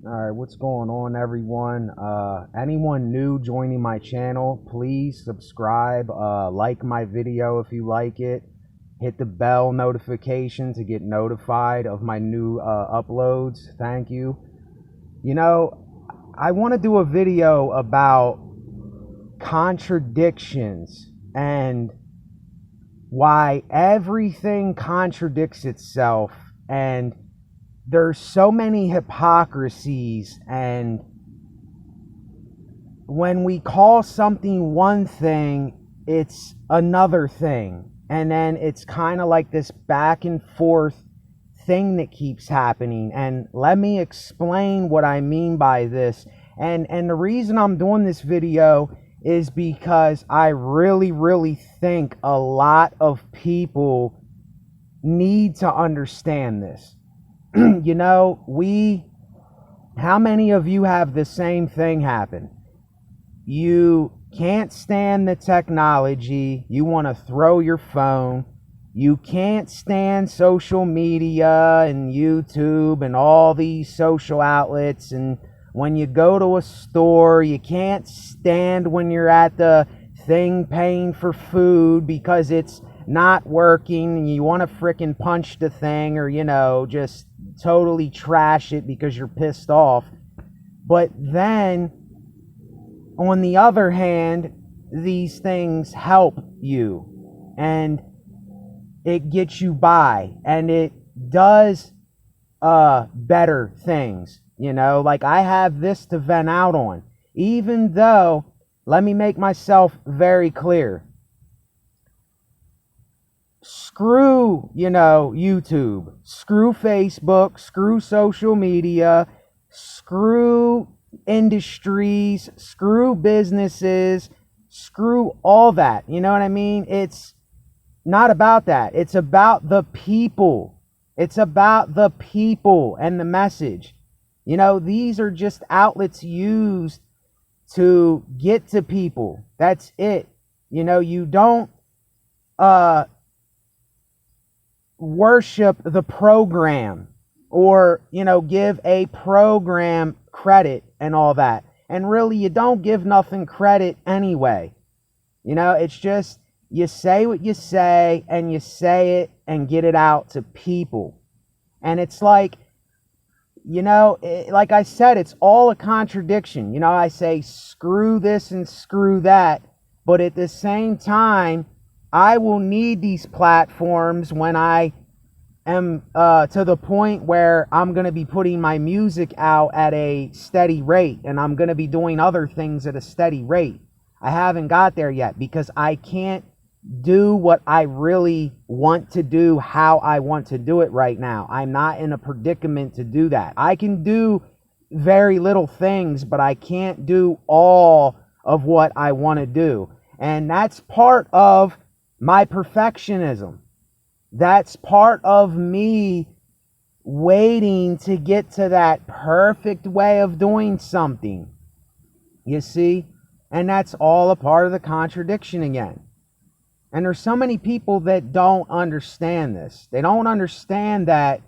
All right, what's going on, everyone? Anyone new joining my channel, please subscribe, like my video if you like it, hit the bell notification to get notified of my new uploads. Thank you. You know, I want to do a video about contradictions and why everything contradicts itself, and there's so many hypocrisies, and when we call something one thing, it's another thing. And then it's kind of like this back and forth thing that keeps happening. And let me explain what I mean by this. And the reason I'm doing this video is because I really think a lot of people need to understand this. You know, how many of you have the same thing happen? You can't stand the technology. You want to throw your phone. You can't stand social media and YouTube and all these social outlets. And when you go to a store, you can't stand when you're at the thing paying for food because it's not working and you want to frickin' punch the thing, or, just totally trash it because you're pissed off. But then, on the other hand, these things help you and it gets you by, and it does better things. Like I have this to vent out on, even though, let me make myself very clear. Screw, YouTube, screw Facebook, screw social media, screw industries, screw businesses, screw all that. You know what I mean? It's not about that. It's about the people. It's about the people and the message. These are just outlets used to get to people. That's it. You don't worship the program, or give a program credit and all that, and really you don't give nothing credit anyway. It's just you say what you say, and you say it and get it out to people. And it's like, like I said, it's all a contradiction. I say screw this and screw that, but at the same time I will need these platforms when I am to the point where I'm going to be putting my music out at a steady rate, and I'm going to be doing other things at a steady rate. I haven't got there yet because I can't do what I really want to do how I want to do it right now. I'm not in a predicament to do that. I can do very little things, but I can't do all of what I want to do. And that's part of my perfectionism. That's part of me waiting to get to that perfect way of doing something. You see? And that's all a part of the contradiction again. And there's so many people that don't understand this. They don't understand that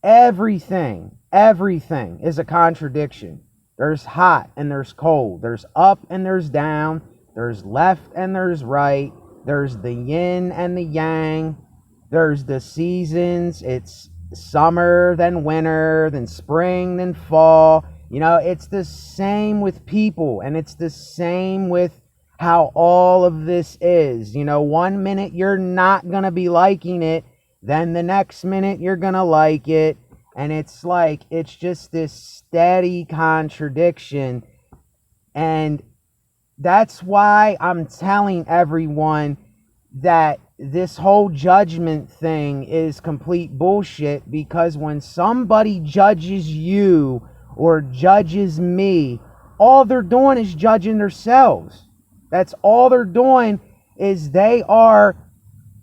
everything is a contradiction. There's hot and there's cold. There's up and there's down. There's left and there's right. There's the yin and the yang. There's the seasons. It's summer, then winter, then spring, then fall. It's the same with people, and it's the same with how all of this is. 1 minute you're not going to be liking it, then the next minute you're going to like it. And it's like, it's just this steady contradiction. And that's why I'm telling everyone that this whole judgment thing is complete bullshit, because when somebody judges you or judges me, all they're doing is judging themselves. That's all they're doing, is they are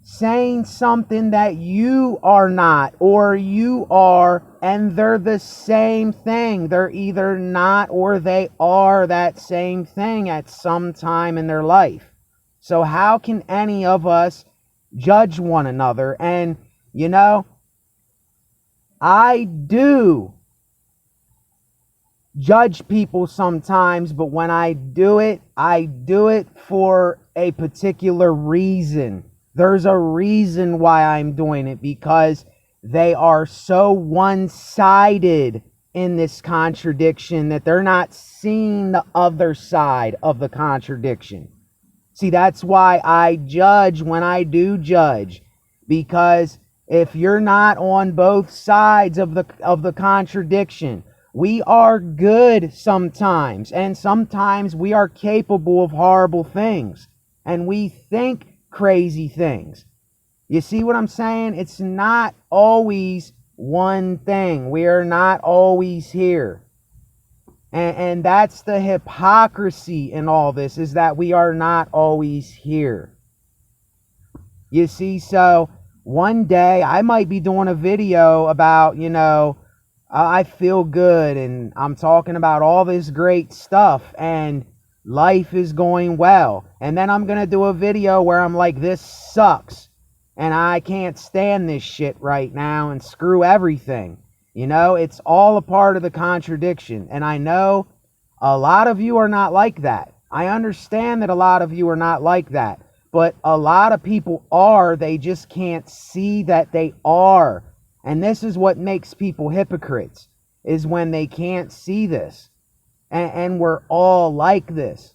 saying something that you are not, or you are, and they're the same thing. They're either not or they are that same thing at some time in their life. So how can any of us judge one another? And, I do judge people sometimes, but when I do it for a particular reason. There's a reason why I'm doing it, because they are so one-sided in this contradiction that they're not seeing the other side of the contradiction. See, that's why I judge when I do judge, because if you're not on both sides of the contradiction, we are good sometimes, and sometimes we are capable of horrible things, and we think crazy things. You see what I'm saying? It's not always one thing. We are not always here. And that's the hypocrisy in all this, is that we are not always here. You see, so one day I might be doing a video about, I feel good and I'm talking about all this great stuff and life is going well. And then I'm going to do a video where I'm like, this sucks and I can't stand this shit right now and screw everything. It's all a part of the contradiction. And I know a lot of you are not like that. I understand that a lot of you are not like that. But a lot of people are. They just can't see that they are. And this is what makes people hypocrites, is when they can't see this. And we're all like this.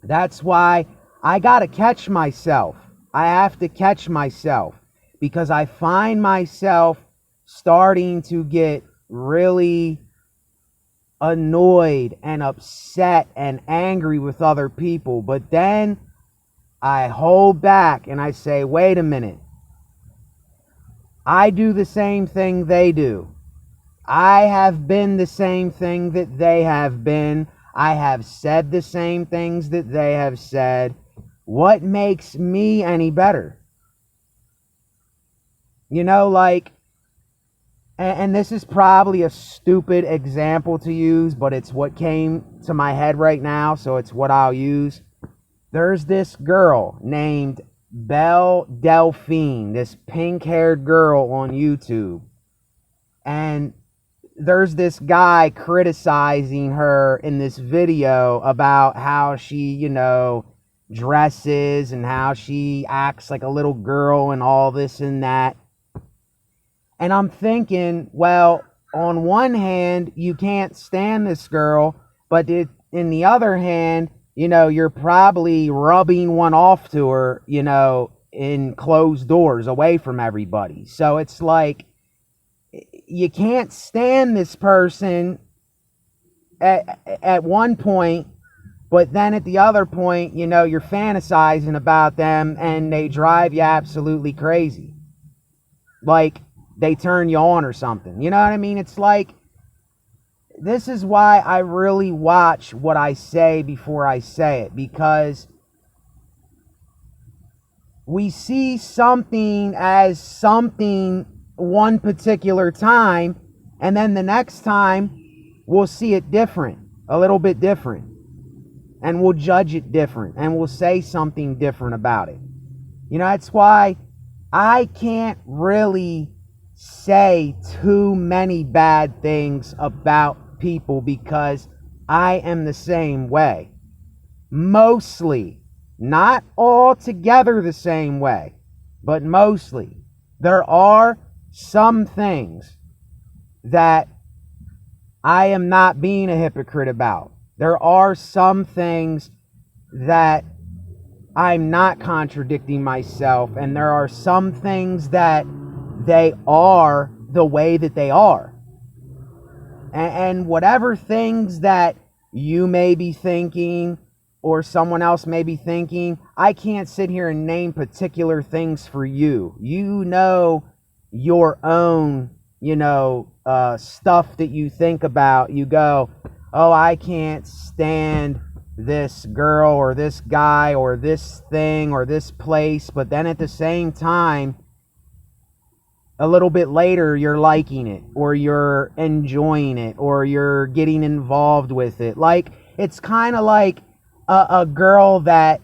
That's why I got to catch myself. I have to catch myself, because I find myself starting to get really annoyed and upset and angry with other people. But then I hold back and I say, wait a minute. I do the same thing they do. I have been the same thing that they have been. I have said the same things that they have said. What makes me any better? And this is probably a stupid example to use, but it's what came to my head right now, so it's what I'll use. There's this girl named Belle Delphine, this pink-haired girl on YouTube. And there's this guy criticizing her in this video about how she, dresses and how she acts like a little girl and all this and that. And I'm thinking, well, on one hand, you can't stand this girl, but in the other hand, you're probably rubbing one off to her, in closed doors away from everybody. So it's like, you can't stand this person at one point, but then at the other point, you're fantasizing about them and they drive you absolutely crazy. Like they turn you on or something. You know what I mean? It's like, this is why I really watch what I say before I say it, because we see something as something one particular time, and then the next time we'll see it different, a little bit different, and we'll judge it different, and we'll say something different about it. That's why I can't really say too many bad things about people, because I am the same way. Mostly. Not altogether the same way, but mostly. There are some things that I am not being a hypocrite about. There are some things that I'm not contradicting myself, and there are some things that they are the way that they are. And whatever things that you may be thinking or someone else may be thinking, I can't sit here and name particular things for you. You know your own, stuff that you think about. You go, oh, I can't stand this girl or this guy or this thing or this place. But then at the same time, a little bit later, you're liking it, or you're enjoying it, or you're getting involved with it. Like, it's kind of like a girl that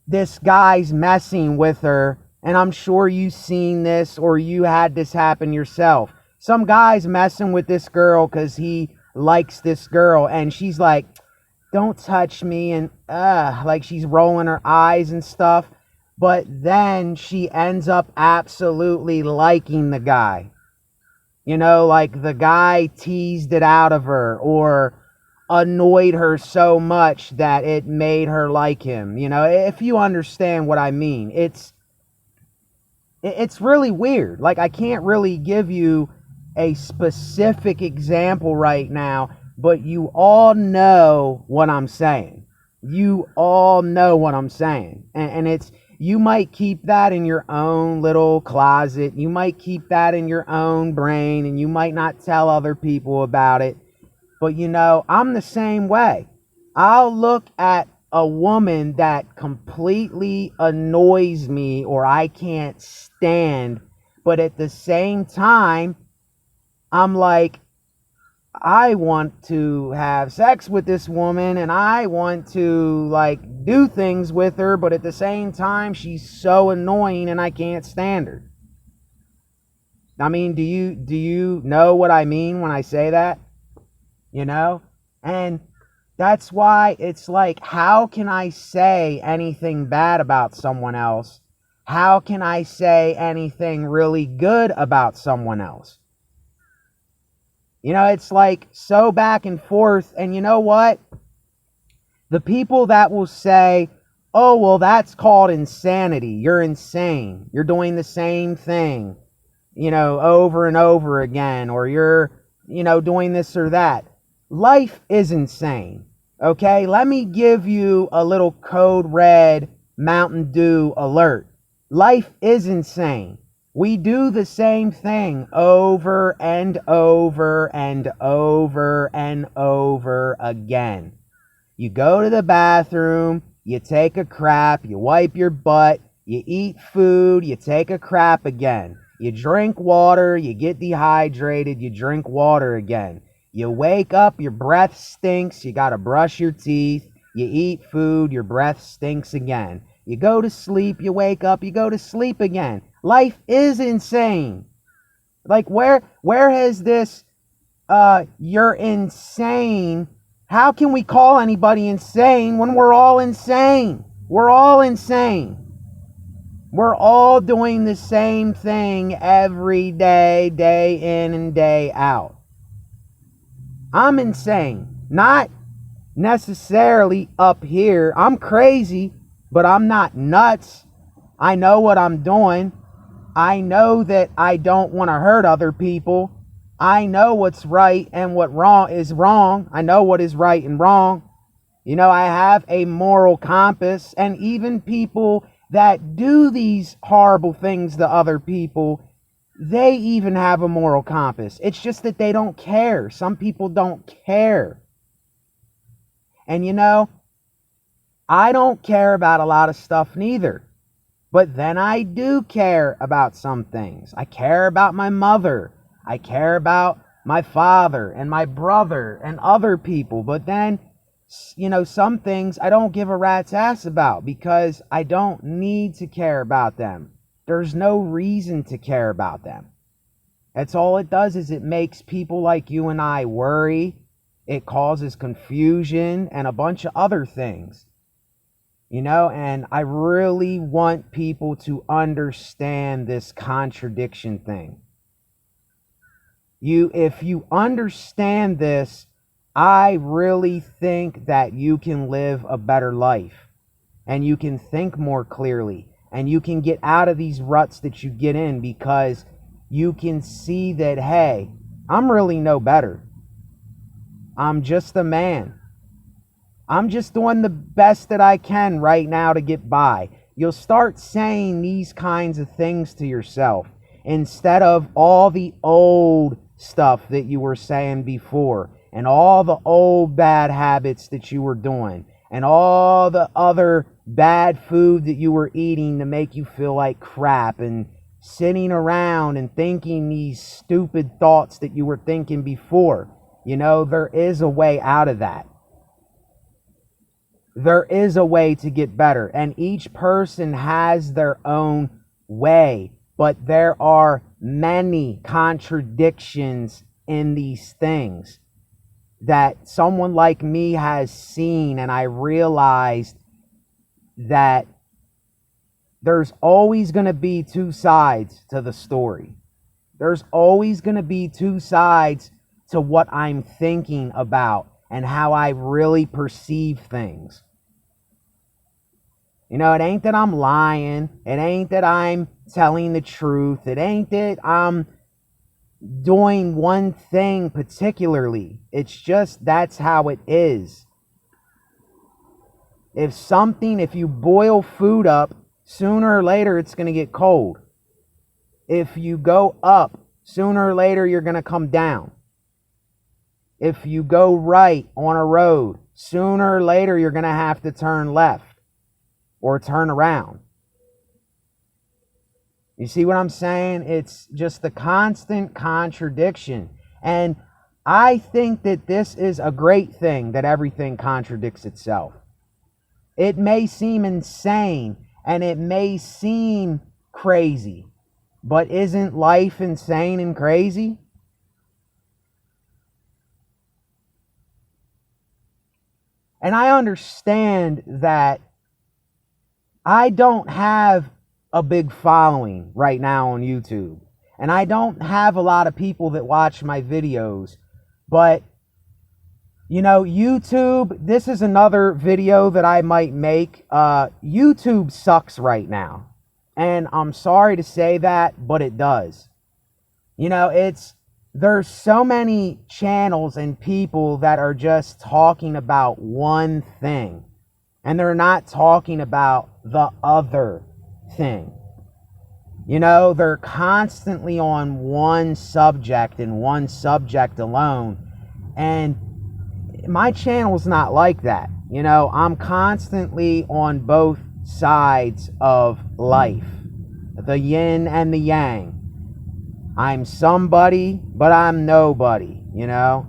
this guy's messing with her, and I'm sure you've seen this, or you had this happen yourself. Some guy's messing with this girl because he likes this girl, and she's like, don't touch me, and like she's rolling her eyes and stuff. But then she ends up absolutely liking the guy. You know, like the guy teased it out of her or annoyed her so much that it made her like him. You know, if you understand what I mean, it's really weird. Like, I can't really give you a specific example right now, but you all know what I'm saying. You all know what I'm saying. And it's, you might keep that in your own little closet. You might keep that in your own brain, and you might not tell other people about it. But you know, I'm the same way. I'll look at a woman that completely annoys me or I can't stand, but at the same time, I'm like, I want to have sex with this woman and I want to like do things with her, but at the same time, she's so annoying and I can't stand her. I mean, do you know what I mean when I say that? You know? And that's why it's like, how can I say anything bad about someone else? How can I say anything really good about someone else? You know, it's like so back and forth. And you know what? The people that will say, oh, well, that's called insanity. You're insane. You're doing the same thing, you know, over and over again. Or you're, you know, doing this or that. Life is insane. Okay? Let me give you a little code red Mountain Dew alert. Life is insane. We do the same thing over and over and over and over again. You go to the bathroom, you take a crap, you wipe your butt, you eat food, you take a crap again. You drink water, you get dehydrated, you drink water again. You wake up, your breath stinks, you gotta brush your teeth, you eat food, your breath stinks again. You go to sleep, you wake up, you go to sleep again. Life is insane. Like, where has this, you're insane? How can we call anybody insane when we're all insane? We're all insane. We're all doing the same thing every day, day in and day out. I'm insane. Not necessarily up here. I'm crazy, but I'm not nuts. I know what I'm doing. I know that I don't want to hurt other people. I know what's right and what wrong is wrong. I know what is right and wrong. You know, I have a moral compass, and even people that do these horrible things to other people, they even have a moral compass. It's just that they don't care. Some people don't care. And you know, I don't care about a lot of stuff neither. But then I do care about some things. I care about my mother. I care about my father and my brother and other people. But then, you know, some things I don't give a rat's ass about because I don't need to care about them. There's no reason to care about them. That's all it does, is it makes people like you and I worry. It causes confusion and a bunch of other things. You know, and I really want people to understand this contradiction thing. If you understand this, I really think that you can live a better life, and you can think more clearly, and you can get out of these ruts that you get in, because you can see that, hey, I'm really no better. I'm just a man. I'm just doing the best that I can right now to get by. You'll start saying these kinds of things to yourself instead of all the old stuff that you were saying before, and all the old bad habits that you were doing, and all the other bad food that you were eating to make you feel like crap, and sitting around and thinking these stupid thoughts that you were thinking before. You know, there is a way out of that. There is a way to get better, and each person has their own way, but there are many contradictions in these things. that someone like me has seen, and I realized that there's always going to be two sides to the story. There's always going to be two sides to what I'm thinking about and how I really perceive things. You know, it ain't that I'm lying. It ain't that I'm telling the truth. It ain't that I'm doing one thing particularly. It's just that's how it is. If you boil food up, sooner or later it's going to get cold. If you go up, sooner or later you're going to come down. If you go right on a road, sooner or later you're going to have to turn left or turn around. You see what I'm saying? It's just a constant contradiction. And I think that this is a great thing, that everything contradicts itself. It may seem insane and it may seem crazy, but isn't life insane and crazy? And I understand that I don't have a big following right now on YouTube. And I don't have a lot of people that watch my videos. But, you know, YouTube, this is another video that I might make. YouTube sucks right now. And I'm sorry to say that, but it does. You know, there's so many channels and people that are just talking about one thing. And they're not talking about the other thing. You know, they're constantly on one subject and one subject alone. And my channel's not like that. You know, I'm constantly on both sides of life. The yin and the yang. I'm somebody, but I'm nobody, you know.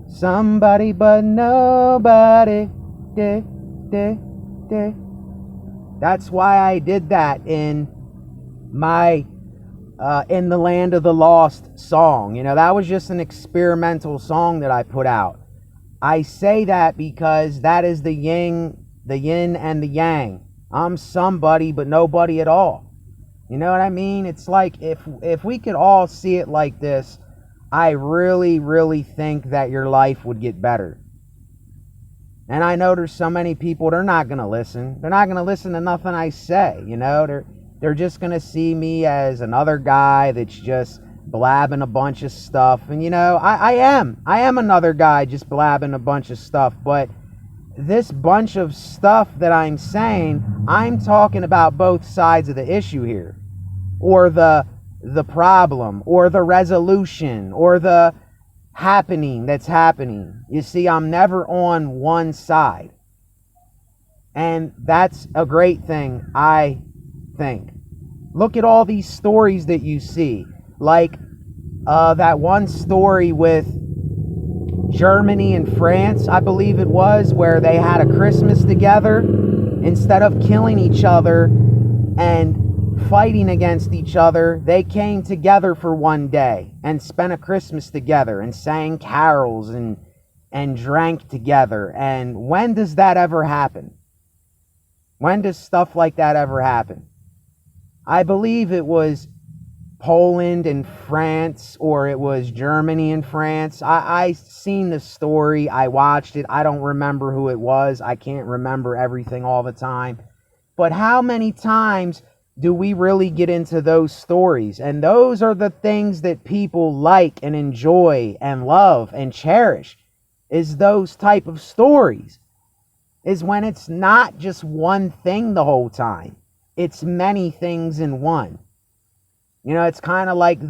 Somebody but nobody. That's why I did that in my In the Land of the Lost song. You know, that was just an experimental song that I put out. I say that because that is the yin and the yang. I'm somebody but nobody at all. You know what I mean? It's like if we could all see it like this, I really, really think that your life would get better. And I know there's so many people, they're not going to listen. They're not going to listen to nothing I say, you know. They're just going to see me as another guy that's just blabbing a bunch of stuff. And, you know, I am another guy just blabbing a bunch of stuff. But this bunch of stuff that I'm saying, I'm talking about both sides of the issue here. Or the problem, or the resolution, or the happening that's happening. You see, I'm never on one side. And that's a great thing, I think. Look at all these stories that you see. Like that one story with Germany and France, I believe it was, where they had a Christmas together. Instead of killing each other and fighting against each other, they came together for one day and spent a Christmas together and sang carols and drank together. And when does that ever happen? When does stuff like that ever happen? I believe it was Poland and France, or it was Germany and France. I seen the story. I watched it. I don't remember who it was. I can't remember everything all the time. But how many times do we really get into those stories? And those are the things that people like and enjoy and love and cherish, is those type of stories. Is when it's not just one thing the whole time. It's many things in one. You know, it's kind of like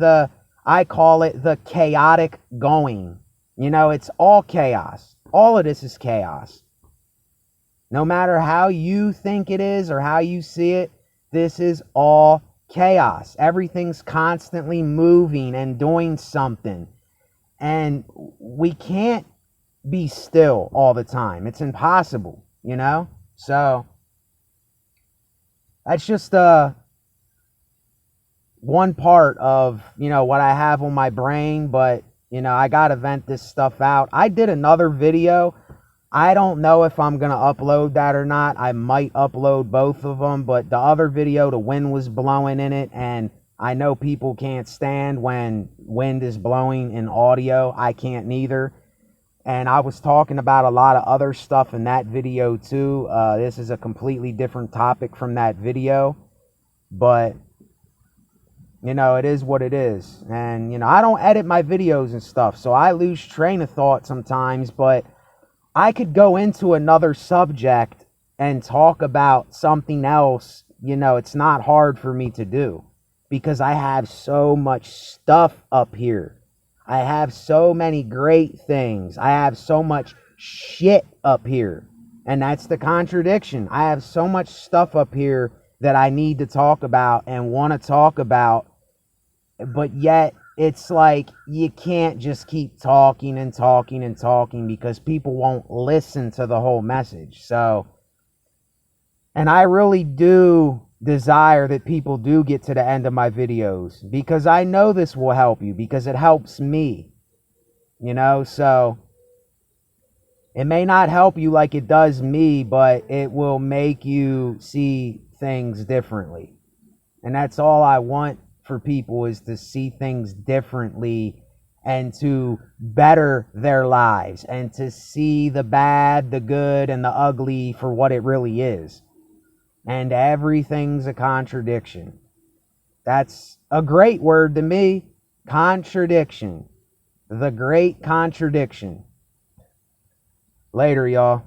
I call it the chaotic going. You know, it's all chaos. All of this is chaos. No matter how you think it is or how you see it, this is all chaos. Everything's constantly moving and doing something. And we can't be still all the time. It's impossible, you know? So that's just one part of, you know, what I have on my brain. But You know, I gotta vent this stuff out. I did another video. I don't know if I'm gonna upload that or not. I might upload both of them, but the other video, the wind was blowing in it, and I know people can't stand when wind is blowing in audio. I can't neither. And I was talking about a lot of other stuff in that video too. This is a completely different topic from that video, but you know, it is what it is. And you know, I don't edit my videos and stuff, so I lose train of thought sometimes, but I could go into another subject and talk about something else. You know, it's not hard for me to do because I have so much stuff up here. I have so many great things. I have so much shit up here. And that's the contradiction. I have so much stuff up here that I need to talk about and want to talk about. But yet, it's like you can't just keep talking and talking and talking because people won't listen to the whole message. So, and I really do desire that people do get to the end of my videos because I know this will help you because it helps me, you know. So it may not help you like it does me, but it will make you see things differently. And that's all I want for people, is to see things differently and to better their lives and to see the bad, the good, and the ugly for what it really is. And everything's a contradiction. That's a great word to me. Contradiction. The great contradiction. Later, y'all.